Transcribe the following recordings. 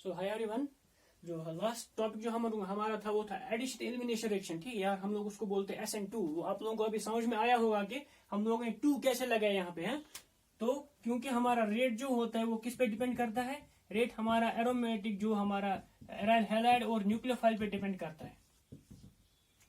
सो hi everyone, जो last topic जो हमारा था वो था एडिशन एलिमिनेशन रिएक्शन। ठीक है यार, हम लोग उसको बोलते हैं SN2। वो आप लोगों को अभी समझ में आया होगा कि हम लोगों ने 2 कैसे लगाया यहाँ पे है। तो क्योंकि हमारा रेट जो होता है वो किस पे डिपेंड करता है, रेट हमारा एरोमेटिक जो हमारा एराइल हैलाइड और न्यूक्लियोफाइल पे डिपेंड करता है।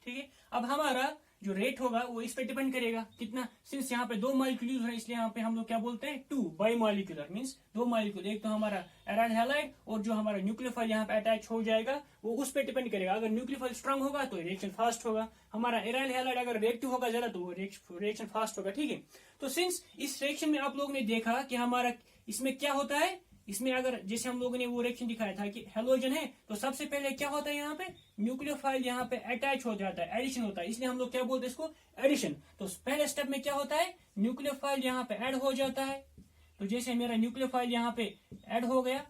ठीक है, अब हमारा जो रेट होगा वो इस पे डिपेंड करेगा कितना, सिंस यहाँ पे 2 मॉलिक्यूल यूज है इसलिए यहाँ पे हम लोग क्या बोलते हैं 2 बाई मॉलिक्यूलर, मीन्स 2 मॉलिक्यूल। एक तो हमारा एराइल हैलाइड और जो हमारा न्यूक्लियोफाइल यहाँ पे अटैच हो जाएगा वो उस पे डिपेंड करेगा। अगर न्यूक्लियोफाइल स्ट्रांग होगा तो रिएक्शन फास्ट होगा, हमारा एराइल हैलाइड अगर रिएक्टिव होगा जरा तो वो रिएक्शन फास्ट होगा। ठीक है, तो सिंस इस रिएक्शन में आप लोगों ने देखा कि हमारा इसमें क्या होता है, इसमें अगर जैसे हम लोगों ने वो रिएक्शन दिखाया था कि हेलोजन है तो सबसे पहले क्या होता है, यहाँ पे न्यूक्लियोफाइल यहाँ पे अटैच हो जाता है, एडिशन होता है, इसलिए हम लोग क्या बोलते हैं इसको एडिशन। तो पहले स्टेप में क्या होता है, न्यूक्लियोफाइल यहाँ पे ऐड हो जाता है। तो जैसे मेरा न्यूक्लियोफाइल यहाँ पे ऐड हो गया,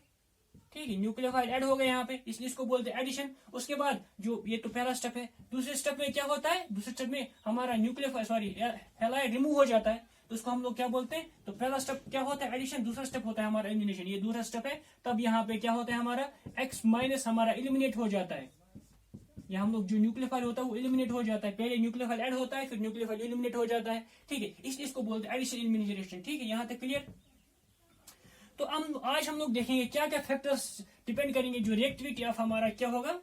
ठीक है, न्यूक्लियोफाइल ऐड हो गया यहाँ पे, इसलिए इसको बोलते हैं एडिशन। उसके बाद जो ये तो पहला स्टेप है। दूसरे स्टेप में क्या होता है, दूसरे स्टेप में हमारा न्यूक्लियोफाइल हैलाइड रिमूव हो जाता है, तो उसको हम लोग क्या बोलते हैं, तो पहला स्टेप क्या होता है एडिशन, दूसरा स्टेप होता है हमारा एलिमिनेशन। ये दूसरा स्टेप है, तब यहाँ पे क्या होता है हमारा X माइनस हमारा एलिमिनेट हो जाता है। या हम लोग जो न्यूक्लियोफाइल होता है वो एलिमिनेट हो जाता है, पहले न्यूक्लियोफाइल ऐड होता है फिर न्यूक्लियोफाइल एलिमिनेट हो जाता है। ठीक है, इसलिए इसको बोलते हैं एडिशन एलिमिनेशन रिएक्शन। ठीक है, यहाँ तक क्लियर। तो आज हम लोग देखेंगे क्या क्या फैक्टर्स डिपेंड करेंगे जो रिएक्टिविटी ऑफ हमारा क्या होगा,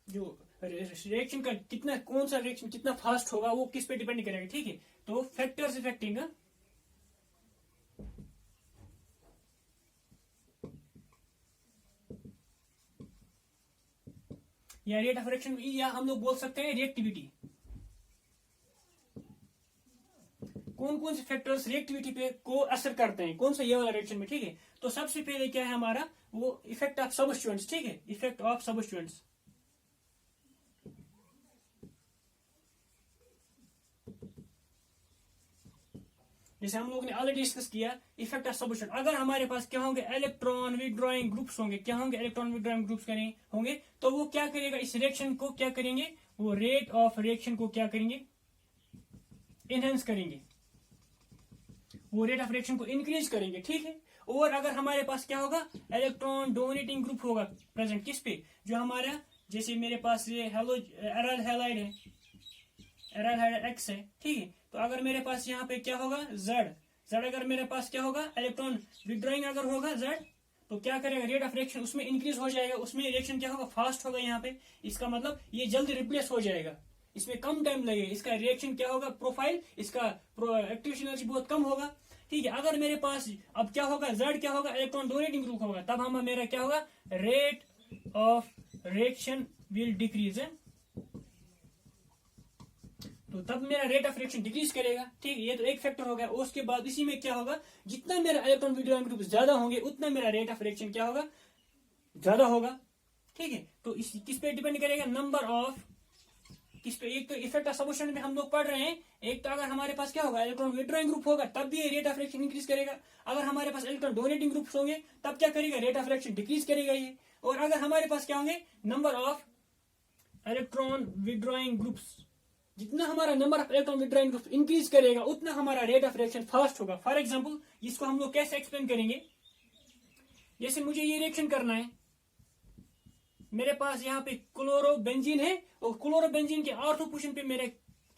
जो रिएक्शन का कितना, कौन सा रिएक्शन कितना फास्ट होगा वो किस पे डिपेंड करेगा। ठीक है, तो फैक्टर्स इफेक्टिंग या रेट ऑफ रिएक्शन, या हम लोग बोल सकते हैं रिएक्टिविटी। कौन कौन से फैक्टर्स रिएक्टिविटी पे को असर करते हैं, कौन सा ये वाला रिएक्शन में। ठीक है, तो सबसे पहले क्या है हमारा वो इफेक्ट ऑफ सबस्टिट्यूएंट्स। ठीक है, इफेक्ट ऑफ सबस्टिट्यूएंट्स। जैसे हम लोगों ने ऑलरेडी डिस्कस किया इफेक्ट ऑफ सबस्टिट्यूएंट। अगर हमारे पास क्या होंगे, इलेक्ट्रॉन विड्रॉइंग ग्रुप्स होंगे, क्या होंगे, इलेक्ट्रॉन विड्रॉइंग ग्रुप्स होंगे, तो वो क्या करेगा, इस रिएक्शन को क्या करेंगे, वो रेट ऑफ रिएक्शन को क्या करेंगे, इनहेंस करेंगे, वो रेट ऑफ रिएक्शन को इंक्रीज करेंगे। ठीक है, और अगर हमारे पास क्या होगा, इलेक्ट्रॉन डोनेटिंग ग्रुप होगा प्रेजेंट किस पे, जो हमारा जैसे मेरे पास ये एराइल हैलाइड है, एराइल हैलाइड X है। ठीक है, तो अगर मेरे पास यहाँ पे क्या होगा Z अगर मेरे पास क्या होगा, इलेक्ट्रॉन विड्रॉइंग अगर होगा Z, तो क्या करेगा, रेट ऑफ रिएक्शन उसमें इंक्रीज हो जाएगा, उसमें रिएक्शन क्या होगा, फास्ट होगा यहाँ पे। इसका मतलब ये जल्दी रिप्लेस हो जाएगा, इसमें कम टाइम लगेगा, इसका रिएक्शन क्या होगा, प्रोफाइल, इसका एक्टिवेशन एनर्जी बहुत कम होगा। ठीक है, अगर मेरे पास अब क्या होगा, Z क्या होगा, इलेक्ट्रॉन डोनेटिंग ग्रुप होगा, तब हम मेरा क्या होगा, rate of reaction will decrease है, तो तब मेरा रेट ऑफ रिएक्शन डिक्रीज करेगा। ठीक है, ये तो एक फैक्टर हो गया। उसके बाद इसी में क्या होगा, जितना मेरा इलेक्ट्रॉन विड्रॉइंग ग्रुप ज्यादा होंगे उतना मेरा रेट ऑफ रिएक्शन क्या होगा, ज्यादा होगा। ठीक है, तो किस पे डिपेंड करेगा, नंबर ऑफ, किस पे, एक तो इफेक्ट ऑफ सबस्टिट्यूएंट में हम लोग पढ़ रहे हैं, एक तो अगर हमारे पास क्या होगा, इलेक्ट्रॉन विड्रॉइंग ग्रुप होगा तब भी रेट ऑफ रिएक्शन इंक्रीज करेगा। अगर हमारे पास इलेक्ट्रॉन डोनेटिंग ग्रुप्स होंगे तब क्या करेगा, रेट ऑफ रिएक्शन डिक्रीज करेगा ये। और अगर हमारे पास क्या होंगे, number of electron withdrawing groups, जितना हमारा number of electron withdrawing groups increase करेगा उतना हमारा रेट ऑफ रिएक्शन फास्ट होगा। फॉर एग्जांपल इसको हम लोग कैसे एक्सप्लेन करेंगे, जैसे मुझे ये रिएक्शन करना है, मेरे पास यहाँ पे क्लोरोबेंजीन है और क्लोरोबेंजीन के ऑर्थो पोजीशन पे मेरे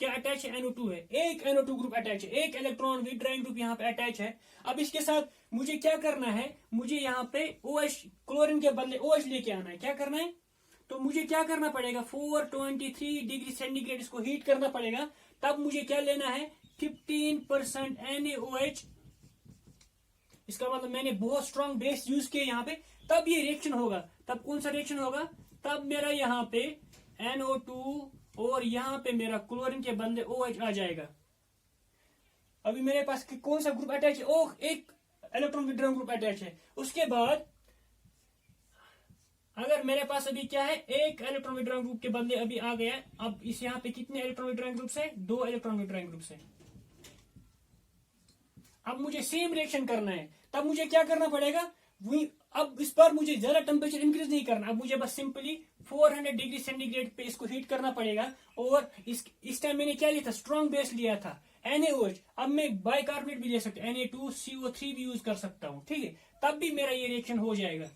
क्या अटैच है, NO2 है, एक NO2 ग्रुप अटैच है, एक इलेक्ट्रॉन विड्रॉइंग ग्रुप यहाँ पे अटैच है। अब इसके साथ मुझे क्या करना है, मुझे यहाँ पे OH, क्लोरीन के बदले OH लेके आना है। क्या करना है, तो मुझे क्या करना पड़ेगा, 423 डिग्री सेंटीग्रेड इसको हीट करना पड़ेगा। तब मुझे क्या लेना है, 15% NaOH। इसका मतलब मैंने बहुत स्ट्रॉन्ग बेस यूज किया यहाँ पे, तब ये रिएक्शन होगा। तब कौन सा रिएक्शन होगा, तब मेरा यहाँ पे NO2 और यहाँ पे मेरा क्लोरीन के बदले OH आ जाएगा। अभी मेरे पास कौन सा ग्रुप अटैच है, ओह, एक इलेक्ट्रॉन विड्रॉइंग ग्रुप अटैच है। उसके बाद अगर मेरे पास अभी क्या है, एक इलेक्ट्रॉन विड्रॉइंग ग्रुप के बदले अभी आ गया, अब इस यहाँ पे कितने इलेक्ट्रॉन विड्रॉइंग ग्रुप्स है, 2 इलेक्ट्रॉन विड्रॉइंग ग्रुप्स है। अब मुझे सेम रिएक्शन करना है, तब मुझे क्या करना पड़ेगा, अब इस पर मुझे ज्यादा टेम्परेचर इंक्रीज नहीं करना, अब मुझे बस सिंपली 400 डिग्री सेंटीग्रेड पे इसको हीट करना पड़ेगा। और इस टाइम मैंने क्या लिया था, स्ट्रॉन्ग बेस लिया था, NaOH, अब मैं बाइकार्बोनेट भी ले सकता हूँ, Na2CO3 भी यूज कर सकता हूँ, ठीक है, तब भी मेरा ये रिएक्शन हो जाएगा।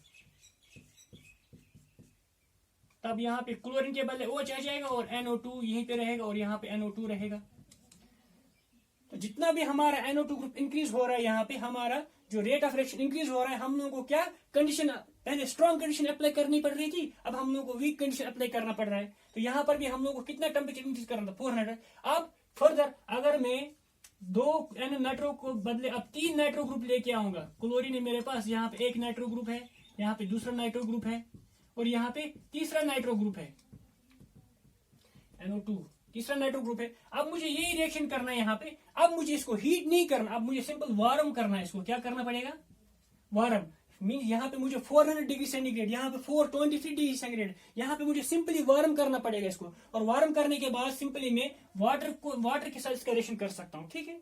तब यहाँ पे क्लोरीन के बदले OH आ जाएगा और NO2 यहीं पे रहेगा और यहाँ पे NO2 रहेगा। तो जितना भी हमारा NO2 ग्रुप इंक्रीज हो रहा है, यहाँ पे हमारा जो रेट ऑफ रिएक्शन इंक्रीज हो रहा है, हम लोगों को क्या कंडीशन, पहले स्ट्रॉन्ग कंडीशन अप्लाई करनी पड़ रही थी, अब हम लोगों को वीक कंडीशन अप्लाई करना पड़ रहा है। तो यहाँ पर भी हम लोगों को कितना टेम्परेचर इंक्रीज करना था, 400। अब फर्दर अगर मैं 2 नाइट्रो को बदले अब 3 नाइट्रो ग्रुप लेके आऊंगा, क्लोरीन है मेरे पास, यहाँ पे एक नाइट्रो ग्रुप है, यहाँ पे दूसरा नाइट्रो ग्रुप है और यहाँ पे तीसरा नाइट्रो ग्रुप है, NO2 तीसरा नाइट्रो ग्रुप है। अब मुझे यही रिएक्शन करना है यहाँ पे, अब मुझे इसको हीट नहीं करना, अब मुझे सिंपल वार्म करना है। इसको क्या करना पड़ेगा, वार्म मीन यहाँ पे मुझे 400 डिग्री सेंटीग्रेड, यहाँ पे 423 डिग्री सेंटीग्रेड, यहाँ पे मुझे सिंपली वार्म करना पड़ेगा इसको। और वार्म करने के बाद सिंपली मैं वाटर के साथ इसका रिएक्शन कर सकता हूँ, ठीक है।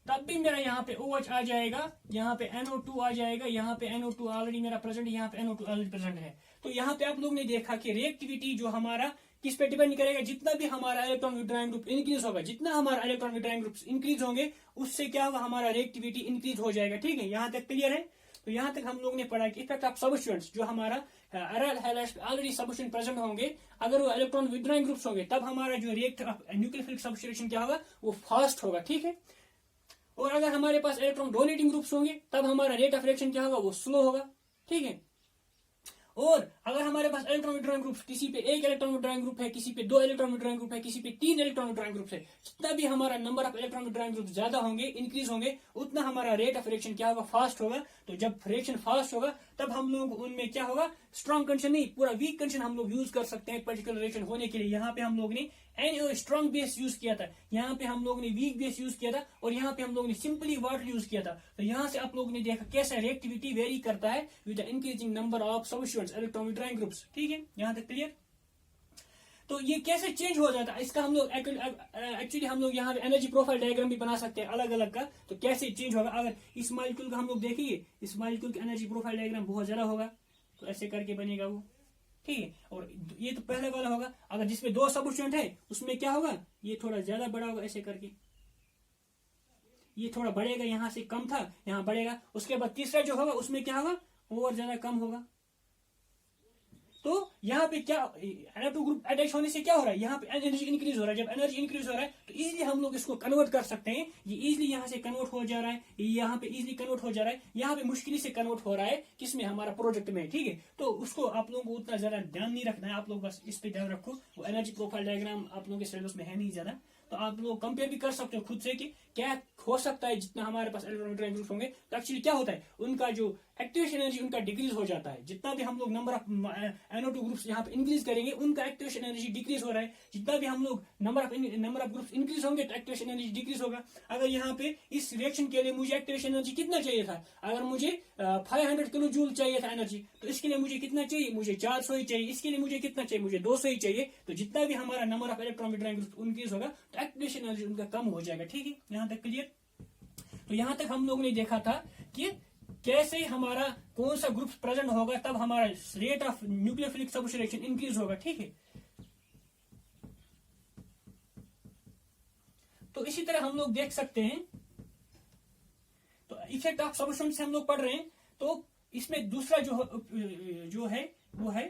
तब भी मेरा यहाँ पे OH आ जाएगा, यहाँ पे NO2 आ जाएगा, यहाँ पे NO2 ऑलरेडी मेरा प्रेजेंट है, यहाँ पे NO2 ऑलरेडी प्रेजेंट है। तो यहाँ पे आप लोग ने देखा कि रिएक्टिविटी जो हमारा किस पे डिपेंड करेगा, जितना भी हमारा इलेक्ट्रॉन विड्रॉइंग ग्रुप इंक्रीज होगा, जितना हमारा इलेक्ट्रॉन विड्रॉइंग ग्रुप इंक्रीज होंगे उससे क्या होगा, हमारा रिएक्टिविटी इंक्रीज हो जाएगा, ठीक है। यहाँ तक क्लियर है। तो यहाँ तक हम लोग ने पढ़ा कि इफेक्ट ऑफ सब्स्टिट्यूएंट्स, जो हमारा ऑलरेडी सब्स्टिट्यूएंट प्रेजेंट होंगे, अगर वो इलेक्ट्रॉन विड्रॉइंग ग्रुप्स होंगे तब हमारा जो रिएक्ट न्यूक्लियोफिलिक सब्स्टिट्यूशन क्या होगा, वो फास्ट होगा, ठीक है। और अगर हमारे पास इलेक्ट्रॉन डोनेटिंग ग्रुप्स होंगे तब हमारा रेट ऑफ रिएक्शन क्या होगा, वो स्लो होगा, ठीक है। और अगर हमारे पास इलेक्ट्रॉन विड्रॉइंग ग्रुप, किसी पे एक इलेक्ट्रॉन विड्रॉइंग ग्रुप है, किसी पे 2 इलेक्ट्रॉन विड्रॉइंग ग्रुप है, किसी पे 3 इलेक्ट्रॉन विड्रॉइंग ग्रुप है, जितना भी हमारा number of electron withdrawing group ज्यादा होंगे, इंक्रीज होंगे, उतना हमारा रेट ऑफ रिएक्शन क्या होगा, फास्ट होगा। तो जब रिएक्शन फास्ट होगा तब हम लोग उनमें क्या होगा, स्ट्रॉन्ग कंडीशन नहीं, पूरा वीक कंडीशन हम लोग यूज कर सकते हैं पर्टिकुलर रिएक्शन होने के लिए। यहाँ पे हम लोग ने NaOH स्ट्रॉन्ग बेस यूज किया था, यहाँ पे हम लोग ने वीक बेस यूज किया था और यहाँ पे हम लोग ने सिंपली वाटर यूज किया था। तो यहाँ से आप लोग ने देखा कैसा रिएक्टिविटी वेरी करता है with the increasing number of substituents electron withdrawing groups, ठीक है। यहाँ तक क्लियर। तो ये कैसे चेंज हो जाता है, इसका हम लोग एक्चुअली हम लोग यहाँ पे एनर्जी प्रोफाइल डायग्राम भी बना सकते हैं अलग अलग का। तो कैसे चेंज होगा, अगर इस मॉलिक्यूल का हम लोग देखेंगे, इस मॉलिक्यूल का एनर्जी प्रोफाइल डायग्राम बहुत ज्यादा होगा, तो ऐसे करके बनेगा वो, ठीक है। और ये तो पहले वाला होगा, अगर जिसमें 2 सब्स्टिट्यूएंट है उसमें क्या होगा, ये थोड़ा ज्यादा बड़ा होगा, ऐसे करके ये थोड़ा बढ़ेगा, यहाँ से कम था यहाँ बढ़ेगा। उसके बाद तीसरा जो होगा उसमें क्या होगा, और ज्यादा कम होगा। तो यहाँ पे क्या NO2 ग्रुप अटैच होने से क्या हो रहा है, यहाँ पे एनर्जी इंक्रीज हो रहा है। जब एनर्जी इंक्रीज हो रहा है तो इजीली हम लोग इसको कन्वर्ट कर सकते हैं। ये इजीली यहाँ से कन्वर्ट हो जा रहा है, यहाँ पे इजीली कन्वर्ट हो जा रहा है, यहाँ पे मुश्किल से कन्वर्ट हो रहा है, किसमें, हमारा प्रोजेक्ट में, ठीक है। तो उसको आप लोगों को उतना ज्यादा ध्यान नहीं रखना है, आप लोग बस इस पे ध्यान रखो। वो एनर्जी प्रोफाइल डायग्राम आप लोगों के सिलेबस में है नहीं ज्यादा, तो आप लोग कंपेयर भी कर सकते हो खुद से कि क्या हो सकता है। जितना हमारे पास इलेक्ट्रॉन विड्रॉइंग ग्रुप होंगे तो एक्चुअली क्या होता है, उनका जो एक्टिवेशन एनर्जी उनका डिक्रीज हो जाता है। जितना भी हम लोग नंबर ऑफ NO2 ग्रुप्स यहाँ पे इंक्रीज करेंगे, उनका एक्टिवेशन एनर्जी डिक्रीज हो रहा है। जितना भी हम लोग नंबर ऑफ ग्रुप्स इंक्रीज होंगे तो एक्टिवेशन एनर्जी डिक्रीज होगा। अगर यहाँ पे इस रिएक्शन के लिए मुझे एक्टिवेशन एनर्जी कितना चाहिए था, अगर मुझे 500 किलो जूल चाहिए था एनर्जी, तो इसके लिए मुझे कितना चाहिए, मुझे 400 ही चाहिए। इसके लिए मुझे कितना चाहिए, मुझे 200 ही चाहिए। तो जितना भी हमारा number of electron withdrawing group increase होगा तो एक्टिवेशन एनर्जी उनका कम हो जाएगा, ठीक है। यहाँ तक क्लियर। तो यहाँ तक हम लोग ने देखा था कि कैसे हमारा कौन सा ग्रुप प्रेजेंट होगा तब हमारा rate of nucleophilic substitution increase होगा, ठीक है। तो इसी तरह हम लोग देख सकते हैं, तो इफेक्ट ऑफ सब्स्टिट्यूशन से हम लोग पढ़ रहे हैं। तो इसमें दूसरा जो है वो है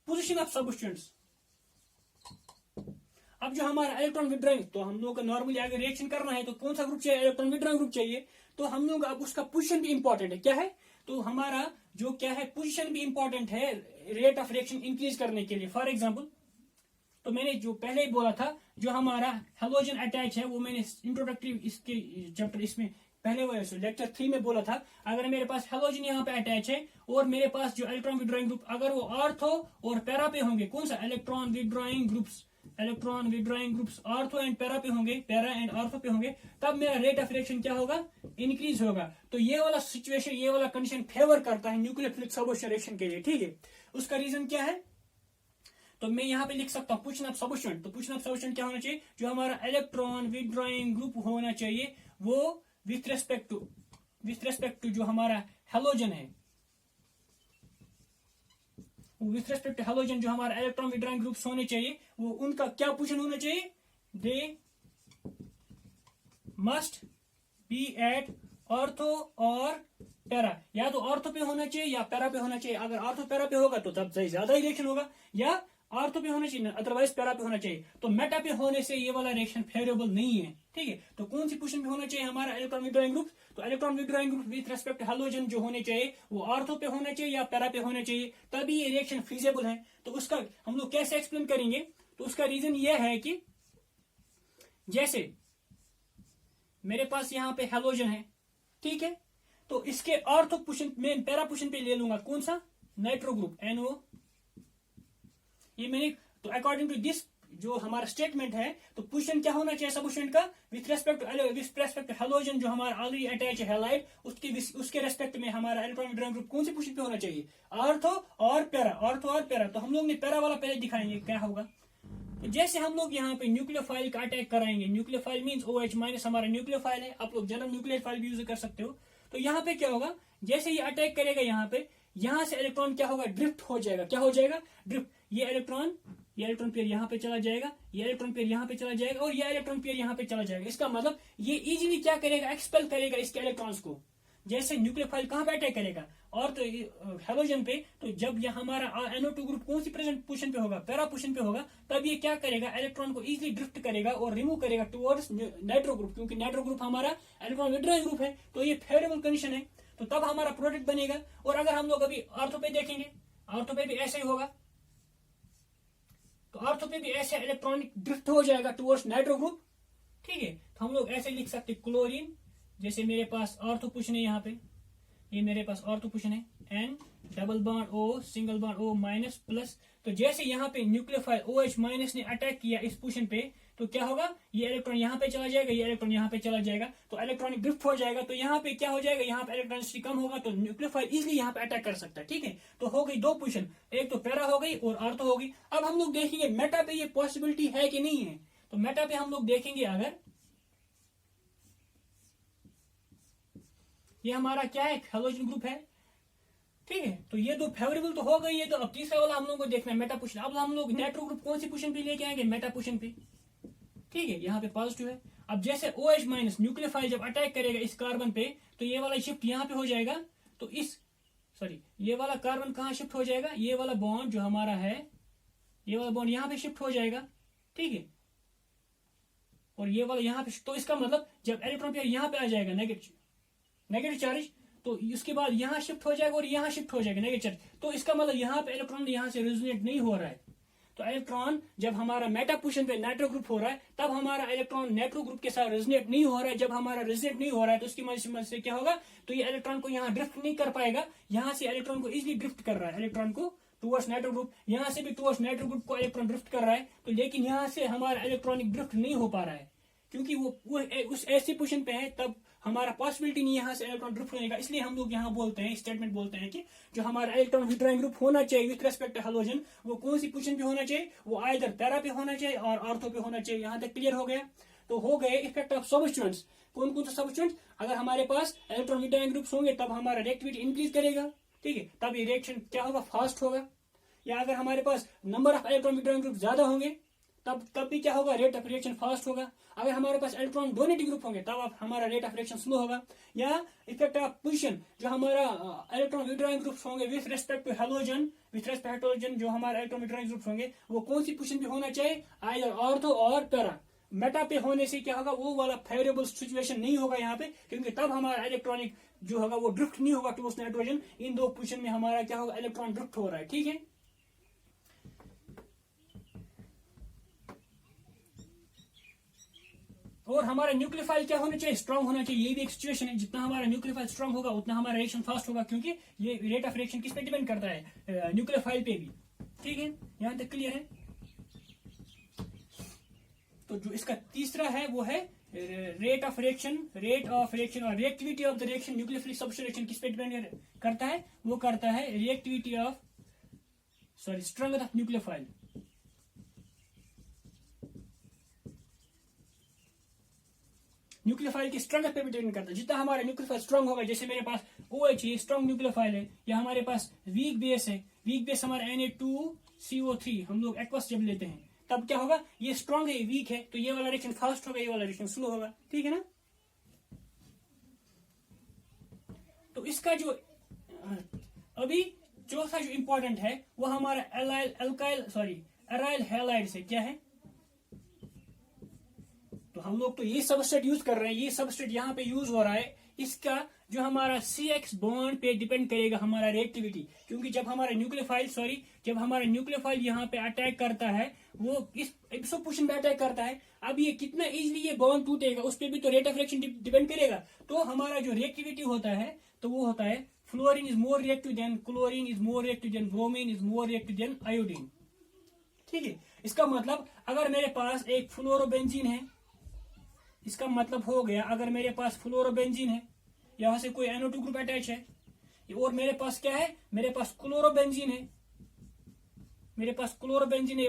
पोजीशन ऑफ सब्स्टिट्यूएंट्स। अब जो हमारा इलेक्ट्रॉन विड्रॉइंग, तो हम लोग का नॉर्मली अगर रिएक्शन करना है तो कौन सा ग्रुप चाहिए, इलेक्ट्रॉन विड्रॉइंग ग्रुप चाहिए। तो हम लोग अब उसका पोजीशन भी इंपॉर्टेंट है, क्या है, तो हमारा जो क्या है पोजीशन भी इंपॉर्टेंट है रेट ऑफ रिएक्शन इंक्रीज करने के लिए। फॉर एग्जांपल, तो मैंने जो पहले ही बोला था, जो हमारा हेलोजन अटैच है, वो मैंने इंट्रोडक्टरी इसके चैप्टर इसमें पहले वो लेक्चर 3 में बोला था। अगर मेरे पास हेलोजन यहाँ पे अटैच है और मेरे पास जो इलेक्ट्रॉन विड्रॉइंग ग्रुप अगर वो आर्थो और पैरा पे होंगे, कौन सा, electron withdrawing groups ortho and para पे होंगे, पैरा एंड आर्थो पे होंगे, तब मेरा रेट ऑफ रिएक्शन क्या होगा, इंक्रीज होगा। तो ये वाला सिचुएशन, ये वाला कंडीशन फेवर करता है न्यूक्लियोफिलिक सब्स्टिट्यूशन रिएक्शन के लिए, ठीक है। उसका रीजन क्या है, तो मैं यहाँ पे लिख सकता हूँ पोजीशन ऑफ सब्स्टिट्यूएंट। तो पोजीशन ऑफ सब्स्टिट्यूएंट क्या होना चाहिए, जो हमारा इलेक्ट्रॉन विड्रॉइंग ग्रुप होना चाहिए वो विथ रेस्पेक्ट टू जो हमारा हेलोजन है, विथ रेस्पेक्ट टू हैलोजन जो हमारा इलेक्ट्रॉन विड्रॉइंग ग्रुप्स होने चाहिए वो उनका क्या पोजीशन होना चाहिए, they must be at ortho और पैरा, या तो ऑर्थो पे होना चाहिए या पैरा पे होना चाहिए। अगर ऑर्थो पैरा पे होगा तो तब ज्यादा ही रिएक्शन होगा, या ऑर्थो पे होना चाहिए अदरवाइज पैरा पे होना चाहिए। तो मेटा पे होने से ये वाला रिएक्शन फेवरेबल नहीं है, ठीक है। तो कौन सी पोजीशन पे होना चाहिए हमारा इलेक्ट्रॉन विड्रॉइंग ग्रुप, तो electron withdrawing group with respect to halogen जो होने चाहिए वो ऑर्थो पे होना चाहिए या पैरा पे होना चाहिए, तभी ये रिएक्शन फीजेबल है। तो उसका हम लोग कैसे एक्सप्लेन करेंगे, तो उसका रीजन ये है कि जैसे मेरे पास यहाँ पे हैलोजन है, ठीक है, तो इसके ऑर्थो पोजीशन में पैरा पोजीशन पे ले लूंगा कौन सा, नाइट्रो ग्रुप NO। ये मैंने तो अकॉर्डिंग टू दिस जो हमारा स्टेटमेंट है, तो पोजीशन क्या होना चाहिए सब्स्टिट्यूएंट का, विथ रेस्पेक्ट टू हैलोजन जो हमारा ऑलरेडी अटैच है हैलाइड, उसके रेस्पेक्ट में हमारा इलेक्ट्रॉन विड्रॉइंग ग्रुप कौन सी पोजीशन पे होना चाहिए, ऑर्थो और पैरा, ऑर्थो और पैरा। तो हम लोग ने पैरा वाला पहले दिखाएंगे क्या होगा। तो जैसे हम लोग यहाँ पे न्यूक्लियोफाइल का अटैक कराएंगे, न्यूक्लियोफाइल मींस OH माइनस हमारा न्यूक्लियोफाइल है, आप लोग जनरल न्यूक्लियोफाइल भी यूज कर सकते हो। तो यहाँ पे क्या होगा, जैसे ये अटैक करेगा यहाँ पे, यहाँ से इलेक्ट्रॉन क्या होगा, ड्रिफ्ट हो जाएगा। क्या हो जाएगा, ड्रिफ्ट। ये इलेक्ट्रॉन पेयर यहाँ पे चला जाएगा, ये इलेक्ट्रॉन पेयर यहाँ पे चला जाएगा और ये इलेक्ट्रॉन पेयर यहाँ पे चला जाएगा। इसका मतलब ये इजीली क्या करेगा, एक्सपेल करेगा इसके इलेक्ट्रॉन्स को। जैसे न्यूक्लियोफाइल कहाँ पे अटैक करेगा, और तो हैलोजन पे, तो जब ये हमारा NO2 ग्रुप कौन सी प्रेजेंट पोजीशन पे होगा, पैरा पोजीशन पे होगा, तब ये क्या करेगा, इलेक्ट्रॉन को इजीली ड्रिफ्ट करेगा और रिमूव करेगा टुवर्ड्स नाइट्रो ग्रुप, क्योंकि नाइट्रो ग्रुप हमारा इलेक्ट्रॉन विड्रॉइंग ग्रुप है। तो ये फेवरेबल कंडीशन है, तो तब हमारा प्रोडक्ट बनेगा। और अगर हम लोग अभी ऑर्थो पे देखेंगे, ऑर्थो पे भी ऐसे ही होगा, तो ऑर्थो पे भी ऐसे इलेक्ट्रॉनिक ड्रिफ्ट हो जाएगा टुवर्ड्स नाइट्रो ग्रुप, ठीक है। तो हम लोग ऐसे लिख सकते क्लोरीन, जैसे मेरे पास ऑर्थो पोजीशन है यहाँ पे, ये मेरे पास ऑर्थो पोजीशन है, N double bond O single bond O minus plus. तो जैसे यहाँ पे न्यूक्लियोफाइल OH माइनस ने अटैक किया इस पोजीशन पे, तो क्या होगा, ये इलेक्ट्रॉन यहाँ पे चला जाएगा, ये इलेक्ट्रॉन यहाँ पे चला जाएगा, तो इलेक्ट्रॉनिक ड्रिफ्ट हो जाएगा। तो यहाँ पे क्या हो जाएगा, यहाँ पे इलेक्ट्रॉनिसिटी कम होगा, तो न्यूक्लियोफाइल इजिली यहाँ पे अटैक कर सकता है, ठीक है। तो हो गई दो पोजीशन, एक तो पैरा हो गई और ऑर्थो हो गई। अब हम लोग देखेंगे मेटा पे ये पॉसिबिलिटी है कि नहीं है। तो मेटा पे हम लोग देखेंगे, अगर ये हमारा क्या है, हैलोजन ग्रुप है, ठीक है। तो ये दो फेवरेबल तो हो गई है। तो अब तीसरा वाला हम लोग को देखना है मेटा पोजीशन। अब हम लोग नाइट्रो ग्रुप कौन सी पोजीशन पे लेके आएंगे, मेटा पोजीशन पे, ठीक है। यहाँ पे पॉजिटिव है। अब जैसे OH माइनस न्यूक्लियोफाइल जब अटैक करेगा इस कार्बन पे, तो ये वाला शिफ्ट यहाँ पे हो जाएगा। तो ये वाला कार्बन कहाँ शिफ्ट हो जाएगा, ये वाला बॉन्ड जो हमारा है, ये वाला बॉन्ड यहाँ पे शिफ्ट हो जाएगा, ठीक है। और ये वाला यहाँ पे, तो इसका मतलब जब इलेक्ट्रॉन पेयर यहाँ पे आ जाएगा नेगेटिव चार्ज, तो इसके बाद यहाँ शिफ्ट हो जाएगा और यहाँ शिफ्ट हो जाएगा नेगेटिव चार्ज। तो इसका मतलब यहाँ पे इलेक्ट्रॉन यहाँ से रेजोनेट नहीं हो रहा है। तो इलेक्ट्रॉन जब हमारा मेटा पोजीशन पे नाइट्रो ग्रुप हो रहा है, तब हमारा इलेक्ट्रॉन नाइट्रो ग्रुप के साथ रेजोनेट नहीं हो रहा है। जब हमारा रेजोनेट नहीं हो रहा है, तो उसकी मदद से क्या होगा, तो ये इलेक्ट्रॉन को यहाँ ड्रिफ्ट नहीं कर पाएगा। यहाँ से इलेक्ट्रॉन को इजिली ड्रिफ्ट कर रहा है, इलेक्ट्रॉन को टुवर्ड्स नाइट्रो ग्रुप, यहाँ से भी टुवर्ड्स नाइट्रो ग्रुप को इलेक्ट्रॉन ड्रिफ्ट कर रहा है। तो लेकिन यहाँ से हमारा इलेक्ट्रॉनिक ड्रिफ्ट नहीं हो पा रहा है, क्योंकि वो उस ऐसी पोजीशन पे है, तब हमारा पॉसिबिलिटी नहीं यहाँ से इलेक्ट्रॉन ड्रिफ्ट होने का। इसलिए हम लोग यहाँ बोलते हैं, स्टेटमेंट बोलते हैं कि जो हमारा इलेक्ट्रॉन विड्रॉइंग ग्रुप होना चाहिए विथ रेस्पेक्ट टू हैलोजन, वो कौन सी पोजीशन पे होना चाहिए, वो आइदर पैरा पे होना चाहिए और ऑर्थो पे होना चाहिए। यहाँ तक क्लियर हो गया। तो हो गए इफेक्ट ऑफ सब्स्टिट्यूएंट्स। कौन कौन सा सब्स्टिट्यूएंट्स, अगर हमारे पास इलेक्ट्रॉन विड्रॉइंग ग्रुप्स होंगे तब हमारा रिएक्टिविटी इंक्रीज करेगा, ठीक है, तब ये रिएक्शन क्या होगा, फास्ट होगा। या अगर हमारे पास number of electron withdrawing group ज्यादा होंगे तब भी क्या होगा, रेट ऑफ रिएक्शन फास्ट होगा। अगर हमारे पास इलेक्ट्रॉन डोनेटिंग ग्रुप होंगे तब हमारा रेट ऑफ रिएक्शन स्लो होगा। या इफेक्ट ऑफ पोजीशन, जो हमारा इलेक्ट्रॉन विड्रॉइंग ग्रुप्स होंगे विथ रेस्पेक्ट टू हैलोजन, जो हमारा इलेक्ट्रॉन विड्रॉइंग ग्रुप्स होंगे वो कौन सी पोजीशन पे होना चाहिए, आइदर ऑर्थो और पैरा। मेटा पे होने से क्या होगा, वो वाला फेवरेबल सिचुएशन नहीं होगा यहाँ पे, क्योंकि तब हमारा इलेक्ट्रॉनिक जो होगा वो ड्रिफ्ट नहीं होगा टुवर्ड्स नाइट्रोजन। इन दो पोजीशन में हमारा क्या होगा, इलेक्ट्रॉन ड्रिफ्ट हो रहा है, ठीक है। और हमारा न्यूक्लियोफाइल क्या होना चाहिए, स्ट्रांग होना चाहिए। ये भी एक सिचुएशन है, जितना हमारा न्यूक्लियोफाइल स्ट्रांग होगा उतना हमारा रिएक्शन फास्ट होगा, क्योंकि ये रेट ऑफ रिएक्शन किस पे डिपेंड करता है, न्यूक्लियोफाइल पे भी, ठीक है। यहां तक क्लियर है। तो जो इसका तीसरा है वो है रेट ऑफ रिएक्शन और reactivity of the reaction. Nucleophilic substitution किस पे डिपेंड करता है, वो करता है reactivity of strength of nucleophile. Nucleophile की स्ट्रेंथ पे भी डिपेंड करता है। जितना हमारा न्यूक्लियोफाइल स्ट्रांग होगा, जैसे मेरे पास OH है, स्ट्रांग न्यूक्लियोफाइल है, या हमारे पास वीक बेस है, वीक बेस हमारा Na2CO3 हम लोग एक्वस जब लेते हैं तब क्या होगा, ये स्ट्रांग है, ये वीक है, तो ये वाला रिएक्शन फास्ट होगा, ये वाला रिएक्शन स्लो होगा, ठीक है ना। तो इसका जो अभी चौथा जो इंपॉर्टेंट है वो हमारा एराइल हैलाइड से क्या है। तो हम लोग तो ये सबस्ट्रेट यूज कर रहे हैं, ये सबस्ट्रेट यहाँ पे यूज हो रहा है, इसका जो हमारा CX बॉन्ड पे डिपेंड करेगा हमारा रिएक्टिविटी, क्योंकि जब हमारा न्यूक्लियोफाइल यहाँ पे अटैक करता है, वो इस इप्सो पोजीशन पे अटैक करता है, अब ये कितना इजीली ये बॉन्ड टूटेगा उस पर भी तो रेट ऑफ रिएक्शन डिपेंड करेगा। तो हमारा जो रिएक्टिविटी होता है तो वो होता है fluorine is more reactive than chlorine, is more reactive than bromine, is more reactive than iodine, ठीक है। इसका मतलब अगर मेरे पास एक फ्लोरोबेंजीन है, इसका मतलब हो गया अगर मेरे पास फ्लोरोबेंजीन है, यहां से कोई NO2 ग्रुप अटैच है, और मेरे पास क्या है, मेरे पास क्लोरोबेंजीन है,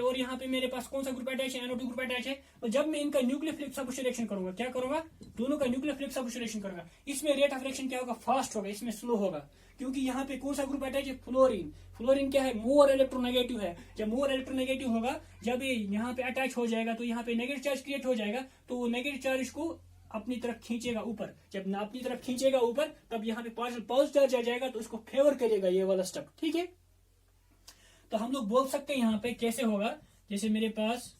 और यहाँ पे मेरे पास कौन सा ग्रुप अटैच है, NO2 ग्रुप अटैच है। तो जब मैं इनका न्यूक्लियोफिलिक सब्स्टिट्यूशन करूंगा, क्या करूंगा, दोनों का न्यूक्लियोफिलिक सब्स्टिट्यूशन करूंगा, इसमें रेट ऑफ रिएक्शन क्या होगा, फास्ट होगा, इसमें स्लो होगा, क्योंकि यहाँ पे कौन सा ग्रुप अटैच है, फ्लोरीन क्या है, मोर इलेक्ट्रोनेगेटिव है। जब मोर इलेक्ट्रोनेगेटिव होगा, जब ये यहाँ पे अटैच हो जाएगा तो यहाँ पे नेगेटिव चार्ज क्रिएट हो जाएगा, तो वो नेगेटिव चार्ज को अपनी तरफ खींचेगा ऊपर, जब ना अपनी तरफ खींचेगा ऊपर तब यहाँ पे पॉजिटिव चार्ज आ जाएगा, तो इसको फेवर करेगा ये वाला स्टेप, ठीक है। तो हम लोग बोल सकते हैं यहाँ पे कैसे होगा, जैसे मेरे पास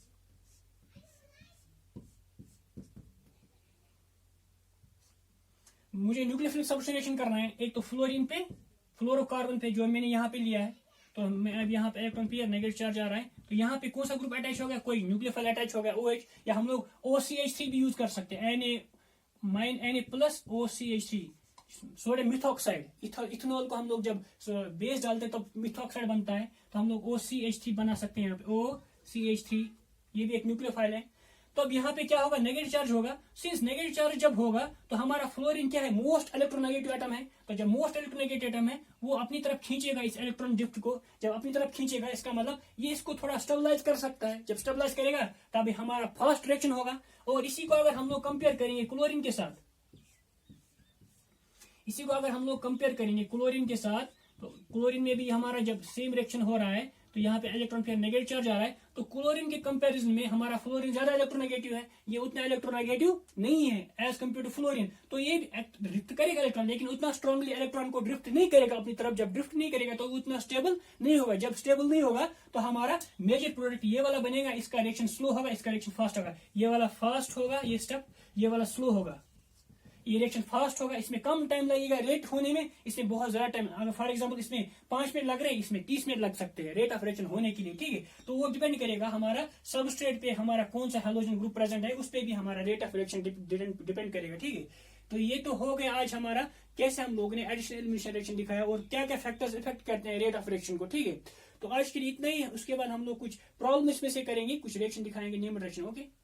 मुझे न्यूक्लियोफिलिक सब्स्टिट्यूशन करना है, एक तो फ्लोरीन पे, फ्लोरोकार्बन पे जो मैंने यहाँ पे लिया है, तो मैं अब यहाँ पे इलेक्ट्रॉन पेयर नेगेटिव चार्ज आ रहा है, तो यहाँ पे कौन सा ग्रुप अटैच हो गया, कोई न्यूक्लियोफाइल अटैच हो गया OH, या हम लोग OCH3 भी यूज कर सकते हैं, Na+OCH3 सोडियम मिथॉक्साइड, इथेनॉल को हम लोग जब बेस डालते हैं तो मिथॉक्साइड बनता है, तो हम लोग OCH3 बना सकते हैं, यहाँ पे OCH3, ये भी एक न्यूक्लियोफाइल है। तो अब यहाँ पे क्या होगा, नेगेटिव चार्ज होगा, सिंस नेगेटिव चार्ज जब होगा तो हमारा फ्लोरीन क्या है, मोस्ट इलेक्ट्रोनेगेटिव एटम है, तो जब मोस्ट इलेक्ट्रोनेगेटिव एटम है वो अपनी तरफ खींचेगा इस इलेक्ट्रॉन ड्रिफ्ट को, जब अपनी तरफ खींचेगा इसका मतलब ये इसको थोड़ा स्टेबलाइज कर सकता है, जब स्टेबलाइज करेगा तब हमारा फास्ट रिएक्शन होगा। और इसी को अगर हम लोग कंपेयर करेंगे क्लोरीन के साथ, तो क्लोरीन में भी हमारा जब सेम रिएक्शन हो रहा है, तो यहाँ पे इलेक्ट्रॉन पेयर नेगेटिव चार्ज आ रहा है, तो क्लोरीन के कंपैरिजन में हमारा फ्लोरीन ज्यादा इलेक्ट्रोनेगेटिव है, ये उतना इलेक्ट्रोनेगेटिव नहीं है एज कम्पेयर टू फ्लोरीन, तो ये ड्रिफ्ट करेगा इलेक्ट्रॉन, लेकिन उतना स्ट्रांगली इलेक्ट्रॉन को ड्रिफ्ट नहीं करेगा अपनी तरफ, जब ड्रिफ्ट नहीं करेगा तो उतना स्टेबल नहीं होगा, जब स्टेबल नहीं होगा तो हमारा मेजर प्रोडक्ट ये वाला बनेगा, इसका रिएक्शन स्लो होगा, इसका रिएक्शन फास्ट होगा, ये वाला फास्ट होगा ये स्टेप, ये वाला स्लो होगा, ये रिएक्शन फास्ट होगा, इसमें कम टाइम लगेगा रेट होने में, इसमें बहुत ज्यादा टाइम, अगर फॉर एग्जांपल इसमें 5 मिनट लग रहे हैं, इसमें 30 मिनट लग सकते हैं रेट ऑफ रिएक्शन होने के लिए, ठीक है। तो वो डिपेंड करेगा हमारा सबस्ट्रेट पे, हमारा कौन सा हैलोजन ग्रुप प्रेजेंट है उस पर भी हमारा रेट ऑफ रिएक्शन डिपेंड करेगा, ठीक है। तो ये तो हो गया आज हमारा कैसे हम लोगों ने एडिशनल एलिमिनेशन रिएक्शन दिखाया और क्या क्या फैक्टर्स इफेक्ट करते हैं रेट ऑफ रिएक्शन को, ठीक है। तो आज के लिए इतना ही, उसके बाद हम लोग कुछ प्रॉब्लम इसमें से करेंगे, कुछ रिएक्शन दिखाएंगे, नियम रिएक्शन, ओके।